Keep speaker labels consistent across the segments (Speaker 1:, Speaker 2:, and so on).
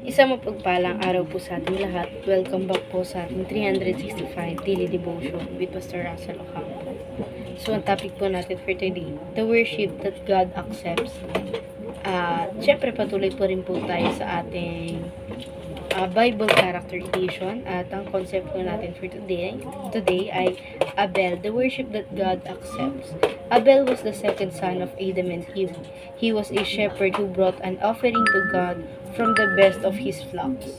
Speaker 1: Isang mapagpalang araw po sa ating lahat. Welcome back po sa ating 365 Daily Devotion with Pastor Russell Ocampo. So, ang topic po natin for today, the worship that God accepts. Siyempre, patuloy po rin po tayo sa ating Bible characterization at ang concept po natin for today ay Abel, the worship that God accepts. Abel was the second son of Adam and Eve. He was a shepherd who brought an offering to God from the best of his flocks.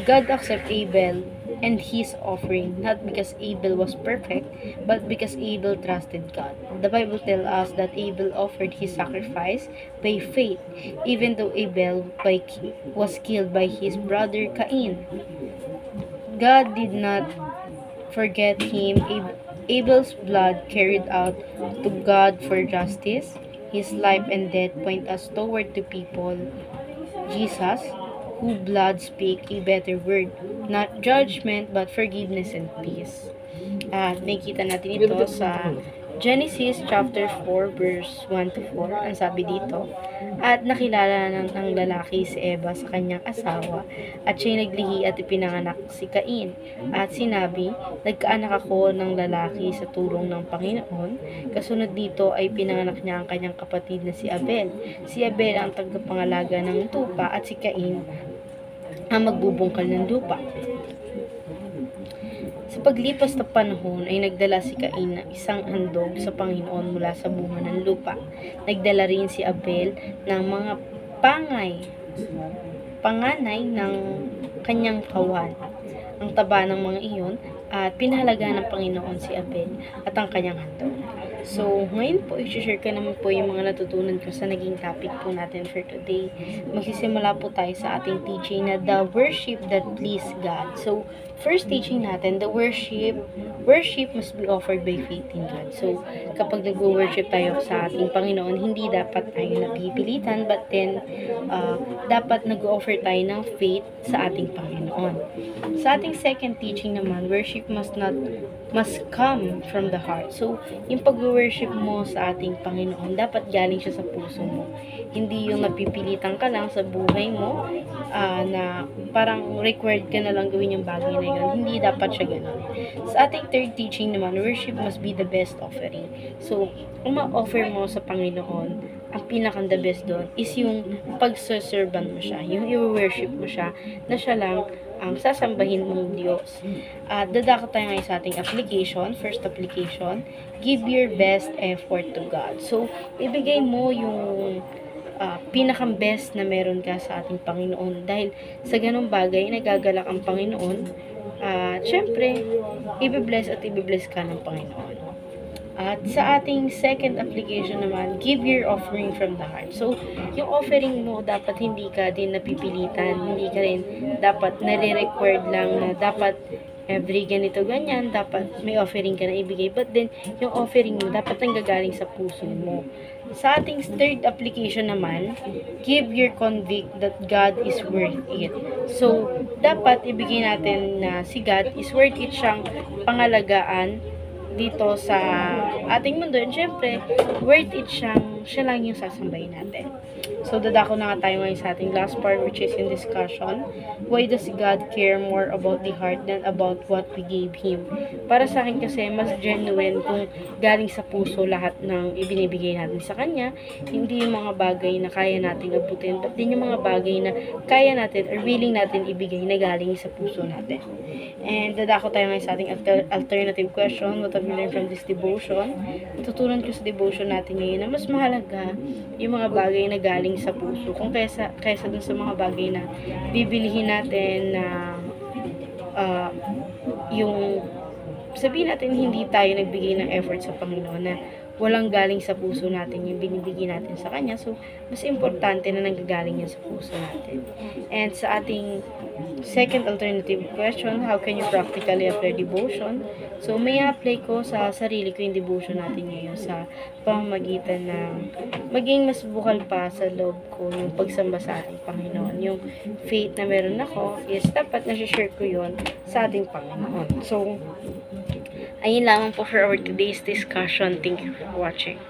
Speaker 1: God accepted Abel and his offering not because Abel was perfect, but because Abel trusted God. The Bible tells us that Abel offered his sacrifice by faith, even though Abel was killed by his brother Cain. God did not forget him. Abel's blood carried out to God for justice. His life and death point us toward the people, Jesus, who blood speak a better word, not judgment but forgiveness and peace. At nakita natin ito sa Genesis chapter 4 verse 1 to 4. Ang sabi dito, at nakilala ng lalaki si Eva sa kanyang asawa, at siya'y naglihi at ipinanganak si Cain. At sinabi, nagkaanak ako ng lalaki sa tulong ng Panginoon. Kasunod dito ay pinanganak niya ang kanyang kapatid na si Abel. Si Abel ang tagapangalaga ng lupa at si Cain ang magbubungkal ng lupa. Sa paglipas ng panahon ay nagdala si Cain ng isang handog sa Panginoon mula sa bunga ng lupa. Nagdala rin si Abel ng mga panganay ng kanyang kawan. Ang taba ng mga iyon at pinahalaga ng Panginoon si Abel at ang kanyang handog. So, ngayon po, i-share ko naman po yung mga natutunan ko sa naging topic po natin for today. Magsisimula po tayo sa ating teaching na the worship that please God. So, first teaching natin, the worship must be offered by faith in God. So, kapag nag-worship tayo sa ating Panginoon, hindi dapat tayo napipilitan, but then, dapat nag-offer tayo ng faith sa ating Panginoon. Sa ating second teaching naman, worship must come from the heart. So, yung pag-worship mo sa ating Panginoon, dapat galing siya sa puso mo. Hindi yung napipilitan ka lang sa buhay mo, na parang required ka na lang gawin yung bagay na yun. Hindi dapat siya ganun. Sa ating third teaching naman, worship must be the best offering. So, kung ma-offer mo sa Panginoon, ang pinaka-the best doon is yung pagsaserban mo siya, yung i-worship mo siya, na siya lang ang sasambahin mong Diyos. At dadako tayo ngayon sa ating application. First application, give your best effort to God. So, ibigay mo yung pinaka-best na meron ka sa ating Panginoon. Dahil sa ganung bagay, nagagalak ang Panginoon. Syempre, i-bless ka ng Panginoon. At sa ating second application naman, give your offering from the heart. So, yung offering mo, dapat hindi ka din napipilitan, hindi ka rin dapat nare-required lang na dapat every ganito ganyan, dapat may offering ka na ibigay. But then, yung offering mo, dapat nanggagaling sa puso mo. Sa ating third application naman, give your convict that God is worth it. So, dapat ibigay natin na si God is worth it siyang pangalagaan dito sa ating mundo. And syempre, worth it siya lang yung sasambahin natin. So, dadako na nga tayo ngayon sa ating last part, which is in discussion. Why does God care more about the heart than about what we gave Him? Para sa akin kasi, mas genuine kung galing sa puso lahat ng ibinibigay natin sa Kanya. Hindi yung mga bagay na kaya natin abutin, but din yung mga bagay na kaya natin or willing natin ibigay na galing sa puso natin. And dadako tayo ngayon sa ating alternative question. What have we learned from this devotion? Natutunan ko sa devotion natin ngayon na mas mahalaga yung mga bagay na galing sa puso kung kaysa dun sa mga bagay na bibilihin natin na yung sabihin natin hindi tayo nagbigay ng effort sa Panginoon, na walang galing sa puso natin yung binibigay natin sa Kanya. So, mas importante na nanggagaling yan sa puso natin. And sa ating second alternative question, how can you practically apply devotion? So, may apply ko sa sarili ko yung devotion natin ngayon sa pamamagitan ng maging mas bukal pa sa loob ko yung pagsamba sa ating Panginoon. Yung faith na meron ako is dapat na-share ko yun sa ating Panginoon. So, ayun lamang po for our today's discussion. Thank you for watching.